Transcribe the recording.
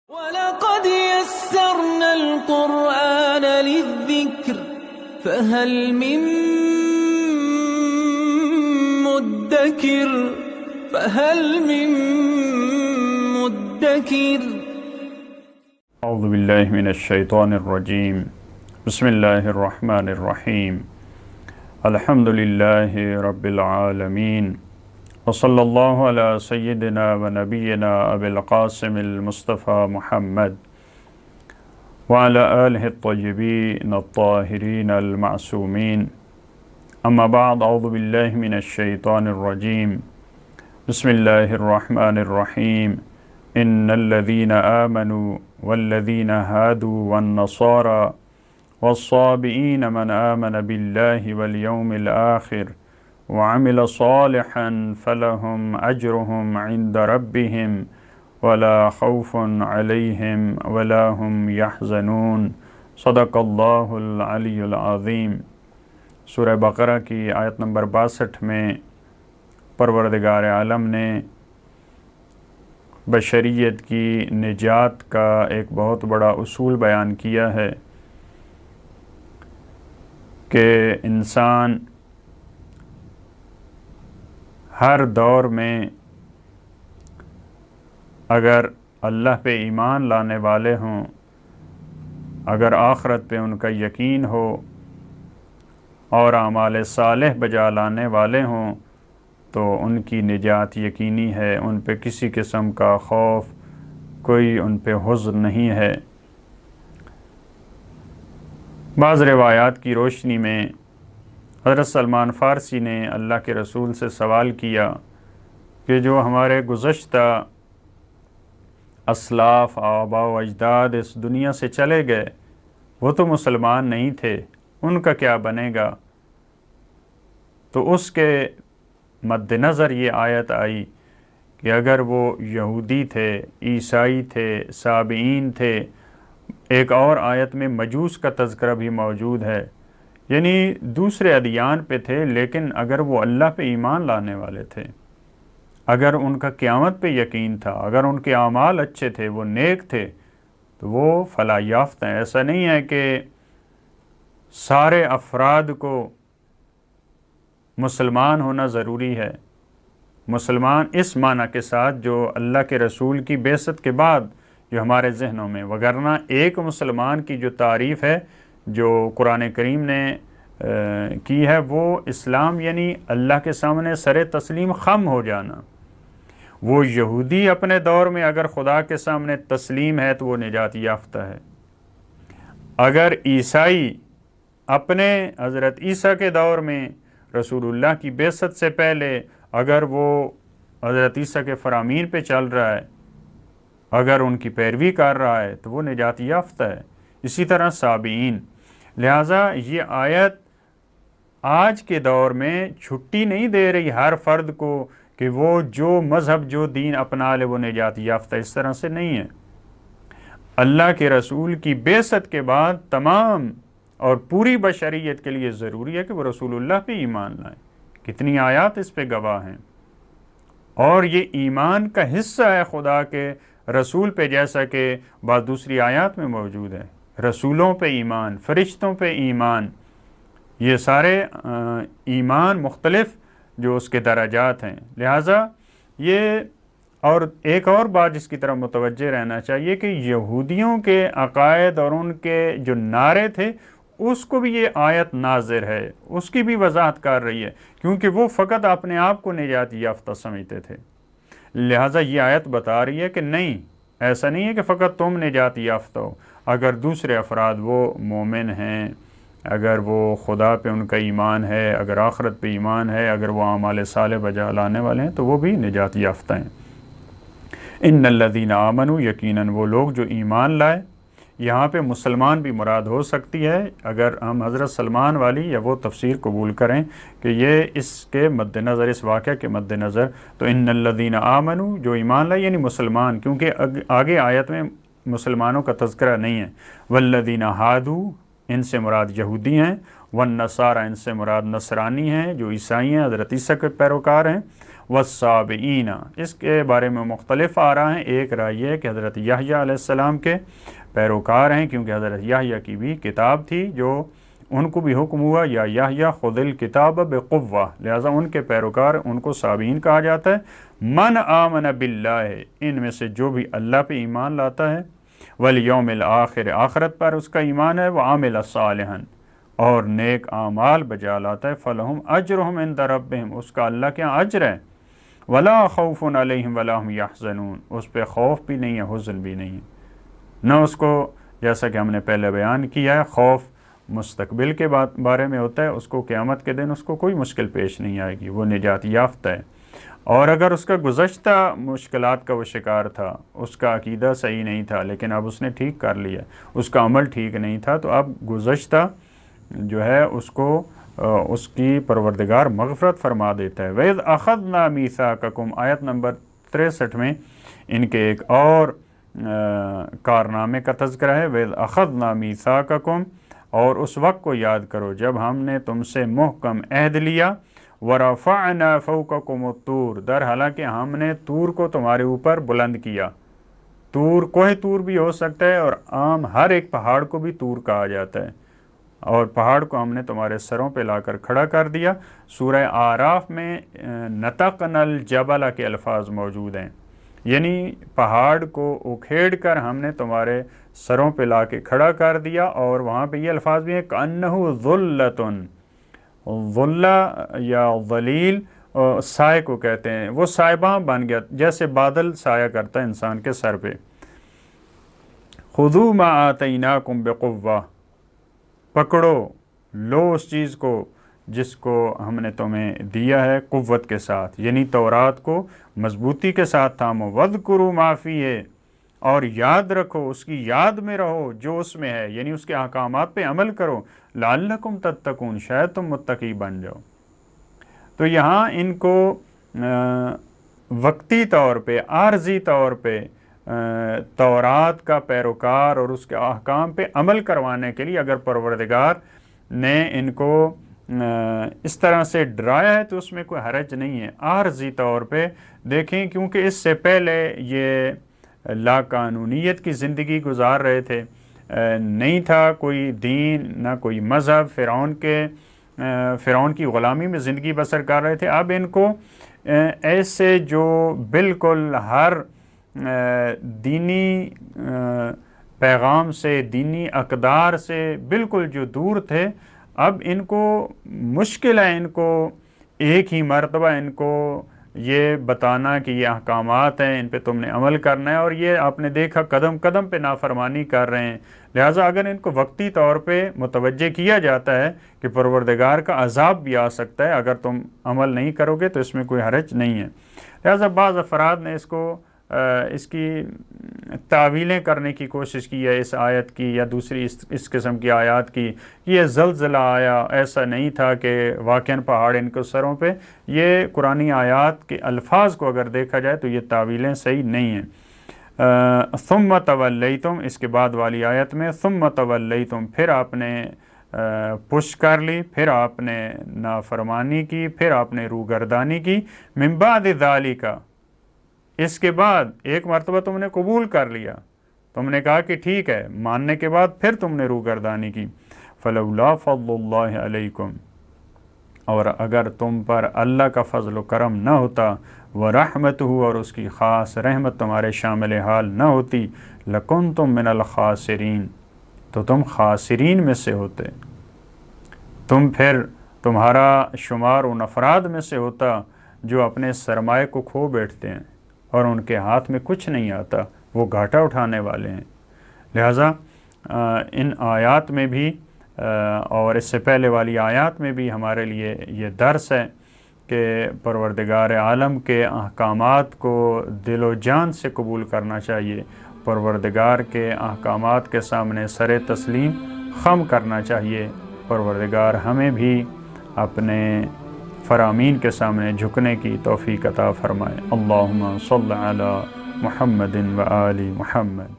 وَلَقَدْ يَسَّرْنَا الْقُرْآنَ لِلذِّكْرِ فَهَلْ مِن مُّدَّكِرٍ اعوذ باللہ من الشیطان الرجیم بسم اللہ الرحمن الرحیم الحمد للہ رب العالمین وصلی اللہ علی سیدنا و نبینا ابی القاسم المصطفى محمد وعلى آلہ الطیبین الطاہرین المعصومین اما بعد اعوذ باللہ من الشیطان الرجیم بسم اللہ الرحمن الرحیم ان الذین آمنوا والذین هادوا والنصارى والصابئین من آمن باللہ والیوم الآخر وعمل صالحا فلهم اجرهم عند ربهم ولا خوف علیہم ولا هم يحزنون صدق اللہ العلی العظیم۔ سورہ بقرہ کی آیت نمبر 62 میں پروردگار عالم نے بشریت کی نجات کا ایک بہت بڑا اصول بیان کیا ہے کہ انسان ہر دور میں اگر اللہ پہ ایمان لانے والے ہوں، اگر آخرت پہ ان کا یقین ہو اور اعمال صالح بجا لانے والے ہوں تو ان کی نجات یقینی ہے، ان پہ کسی قسم کا خوف، کوئی ان پہ حزن نہیں ہے۔ بعض روایات کی روشنی میں حضرت سلمان فارسی نے اللہ کے رسول سے سوال کیا کہ جو ہمارے گزشتہ اسلاف آباء و اجداد اس دنیا سے چلے گئے وہ تو مسلمان نہیں تھے، ان کا کیا بنے گا؟ تو اس کے مد نظر یہ آیت آئی کہ اگر وہ یہودی تھے، عیسائی تھے، سابئین تھے، ایک اور آیت میں مجوس کا تذکرہ بھی موجود ہے، یعنی دوسرے ادیان پہ تھے لیکن اگر وہ اللہ پہ ایمان لانے والے تھے، اگر ان کا قیامت پہ یقین تھا، اگر ان کے اعمال اچھے تھے، وہ نیک تھے، تو وہ فلاح یافتہ ہیں۔ ایسا نہیں ہے کہ سارے افراد کو مسلمان ہونا ضروری ہے، مسلمان اس معنی کے ساتھ جو اللہ کے رسول کی بعثت کے بعد جو ہمارے ذہنوں میں، وگرنہ ایک مسلمان کی جو تعریف ہے جو قرآن کریم نے کی ہے وہ اسلام یعنی اللہ کے سامنے سر تسلیم خم ہو جانا۔ وہ یہودی اپنے دور میں اگر خدا کے سامنے تسلیم ہے تو وہ نجات یافتہ ہے۔ اگر عیسائی اپنے حضرت عیسیٰ کے دور میں رسول اللہ کی بعثت سے پہلے اگر وہ حضرت عیسیٰ کے فرامین پہ چل رہا ہے، اگر ان کی پیروی کر رہا ہے تو وہ نجات یافتہ ہے۔ اسی طرح سابئین۔ لہٰذا یہ آیت آج کے دور میں چھٹی نہیں دے رہی ہر فرد کو کہ وہ جو مذہب جو دین اپنا لے وہ نجات یافتہ، اس طرح سے نہیں ہے۔ اللہ کے رسول کی بعثت کے بعد تمام اور پوری بشریت کے لیے ضروری ہے کہ وہ رسول اللہ پہ ایمان لائیں۔ کتنی آیات اس پہ گواہ ہیں، اور یہ ایمان کا حصہ ہے خدا کے رسول پہ، جیسا کہ بعض دوسری آیات میں موجود ہے۔ رسولوں پہ ایمان، فرشتوں پہ ایمان، یہ سارے ایمان مختلف جو اس کے درجات ہیں۔ لہٰذا یہ اور ایک اور بات جس کی طرف متوجہ رہنا چاہیے کہ یہودیوں کے عقائد اور ان کے جو نعرے تھے اس کو بھی یہ آیت ناظر ہے، اس کی بھی وضاحت کر رہی ہے، کیونکہ وہ فقط اپنے آپ کو نجات یافتہ سمجھتے تھے۔ لہٰذا یہ آیت بتا رہی ہے کہ نہیں، ایسا نہیں ہے کہ فقط تم نجات یافتہ ہو، اگر دوسرے افراد وہ مومن ہیں، اگر وہ خدا پہ ان کا ایمان ہے، اگر آخرت پہ ایمان ہے، اگر وہ اعمال صالح بجا لانے والے ہیں تو وہ بھی نجات یافتہ ہیں۔ ان الذین آمنوا، یقیناً وہ لوگ جو ایمان لائے، یہاں پہ مسلمان بھی مراد ہو سکتی ہے اگر ہم حضرت سلمان والی یا وہ تفسیر قبول کریں کہ یہ اس کے مد نظر، اس واقعہ کے مد نظر، تو ان الذین آمنوا جو ایمان لائے یعنی مسلمان، کیونکہ آگے آیت میں مسلمانوں کا تذکرہ نہیں ہے۔ والذین ہادوا، ان سے مراد یہودی ہیں، والنصارى، ان سے مراد نصرانی ہیں جو عیسائی ہیں، حضرت عیسیٰ کے پیروکار ہیں، والسابعین، اس کے بارے میں مختلف آ رہا ہیں۔ ایک رائے یہ ہے کہ حضرت یحییٰ علیہ السلام کے پیروکار ہیں، کیونکہ حضرت یحییٰ کی بھی کتاب تھی جو ان کو بھی حکم ہوا یا یحییٰ خذ الکتاب بقوہ، لہٰذا ان کے پیروکار ان کو سابعین کہا جاتا ہے۔ من آمن باللہ، ان میں سے جو بھی اللہ پہ ایمان لاتا ہے، والیوم الآخر، آخرت پر اس کا ایمان ہے، وعامل صالحا، اور نیک اعمال بجا لاتا ہے، فلہم اجرہم عند ربہم، اس کا اللہ کے ہاں اجر ہے، ولا خوف علیہم ولا ہم یحزنون، اس پہ خوف بھی نہیں ہے، حزن بھی نہیں ہے، نہ اس کو، جیسا کہ ہم نے پہلے بیان کیا ہے، خوف مستقبل کے بارے میں ہوتا ہے، اس کو قیامت کے دن اس کو کوئی مشکل پیش نہیں آئے گی، وہ نجات یافتہ ہے۔ اور اگر اس کا گزشتہ مشکلات کا وہ شکار تھا، اس کا عقیدہ صحیح نہیں تھا، لیکن اب اس نے ٹھیک کر لیا، اس کا عمل ٹھیک نہیں تھا، تو اب گزشتہ جو ہے اس کو اس کی پروردگار مغفرت فرما دیتا ہے۔ وَإِذْ أَخَذْنَا مِيثَاقَكُمْ، آیت نمبر 63 میں ان کے ایک اور کارنامے کا تذکرہ ہے۔ وَإِذْ أَخَذْنَا مِيثَاقَكُمْ، اور اس وقت کو یاد کرو جب ہم نے تم سے محکم عہد لیا، وَرَفَعْنَا فَوْقَكُمُ الطُّورَ، در حالانکہ ہم نے طور کو تمہارے اوپر بلند کیا۔ طور کوہ طور بھی ہو سکتا ہے، اور عام ہر ایک پہاڑ کو بھی طور کہا جاتا ہے، اور پہاڑ کو ہم نے تمہارے سروں پہ لا کر کھڑا کر دیا۔ سورہ آراف میں نَتَقْنَا الْجَبَلَ کے الفاظ موجود ہیں، یعنی پہاڑ کو اکھیڑ کر ہم نے تمہارے سروں پہ لا کے کھڑا کر دیا، اور وہاں پہ یہ الفاظ بھی ہیں کَأَنَّهُ ظُلَّةٌ، ظلہ یا ظلیل سائے کو کہتے ہیں، وہ سائباں بن گیا، جیسے بادل سایہ کرتا ہے انسان کے سر پہ۔ خُذُوا مَا آتَيْنَاكُمْ بِقُوَّةٍ، پکڑو، لو اس چیز کو جس کو ہم نے تمہیں دیا ہے قوت کے ساتھ، یعنی تورات کو مضبوطی کے ساتھ تھامو۔ وَاذْكُرُوا مَا فِيهِ، اور یاد رکھو، اس کی یاد میں رہو جو اس میں ہے، یعنی اس کے احکامات پہ عمل کرو، لعلکم تتقون، شاید تم متقی بن جاؤ۔ تو یہاں ان کو وقتی طور پہ، عارضی طور پہ تورات کا پیروکار اور اس کے احکام پہ عمل کروانے کے لیے اگر پروردگار نے ان کو اس طرح سے ڈرایا ہے تو اس میں کوئی حرج نہیں ہے۔ عارضی طور پہ دیکھیں، کیونکہ اس سے پہلے یہ لا قانونیت کی زندگی گزار رہے تھے، نہیں تھا کوئی دین، نہ کوئی مذہب، فرعون کی غلامی میں زندگی بسر کر رہے تھے۔ اب ان کو ایسے جو بالکل ہر دینی پیغام سے، دینی اقدار سے بالکل جو دور تھے، اب ان کو مشکل ہے، ان کو ایک ہی مرتبہ ان کو یہ بتانا کہ یہ احکامات ہیں، ان پہ تم نے عمل کرنا ہے، اور یہ آپ نے دیکھا قدم قدم پہ نافرمانی کر رہے ہیں۔ لہٰذا اگر ان کو وقتی طور پہ متوجہ کیا جاتا ہے کہ پروردگار کا عذاب بھی آ سکتا ہے اگر تم عمل نہیں کرو گے، تو اس میں کوئی حرج نہیں ہے۔ لہٰذا بعض افراد نے اس کی تعویلیں کرنے کی کوشش کی ہے، اس آیت کی یا دوسری اس قسم کی آیات کی، یہ زلزلہ آیا، ایسا نہیں تھا کہ واقعاً پہاڑ ان کے سروں پہ۔ یہ قرآنی آیات کے الفاظ کو اگر دیکھا جائے تو یہ تعویلیں صحیح نہیں ہیں۔ ثم تولیتم، اس کے بعد والی آیت میں ثم تولیتم، پھر آپ نے پش کر لی، پھر آپ نے نافرمانی کی، پھر آپ نے روگردانی کی، من بعد ذالک، اس کے بعد ایک مرتبہ تم نے قبول کر لیا، تم نے کہا کہ ٹھیک ہے، ماننے کے بعد پھر تم نے روگردانی کی۔ فلولا فضل اللہ علیکم، اور اگر تم پر اللہ کا فضل و کرم نہ ہوتا، ورحمتہ، اور اس کی خاص رحمت تمہارے شامل حال نہ ہوتی، لکنتم من الخاسرین، تو تم خاسرین میں سے ہوتے، تمہارا شمار ان افراد میں سے ہوتا جو اپنے سرمایہ کو کھو بیٹھتے ہیں اور ان کے ہاتھ میں کچھ نہیں آتا، وہ گھاٹا اٹھانے والے ہیں۔ لہٰذا ان آیات میں بھی اور اس سے پہلے والی آیات میں بھی ہمارے لیے یہ درس ہے کہ پروردگار عالم کے احکامات کو دل و جان سے قبول کرنا چاہیے، پروردگار کے احکامات کے سامنے سر تسلیم خم کرنا چاہیے۔ پروردگار ہمیں بھی اپنے فرامین کے سامنے جھکنے کی توفیق عطا فرمائے۔ اللہم صل علی محمد و آل محمد۔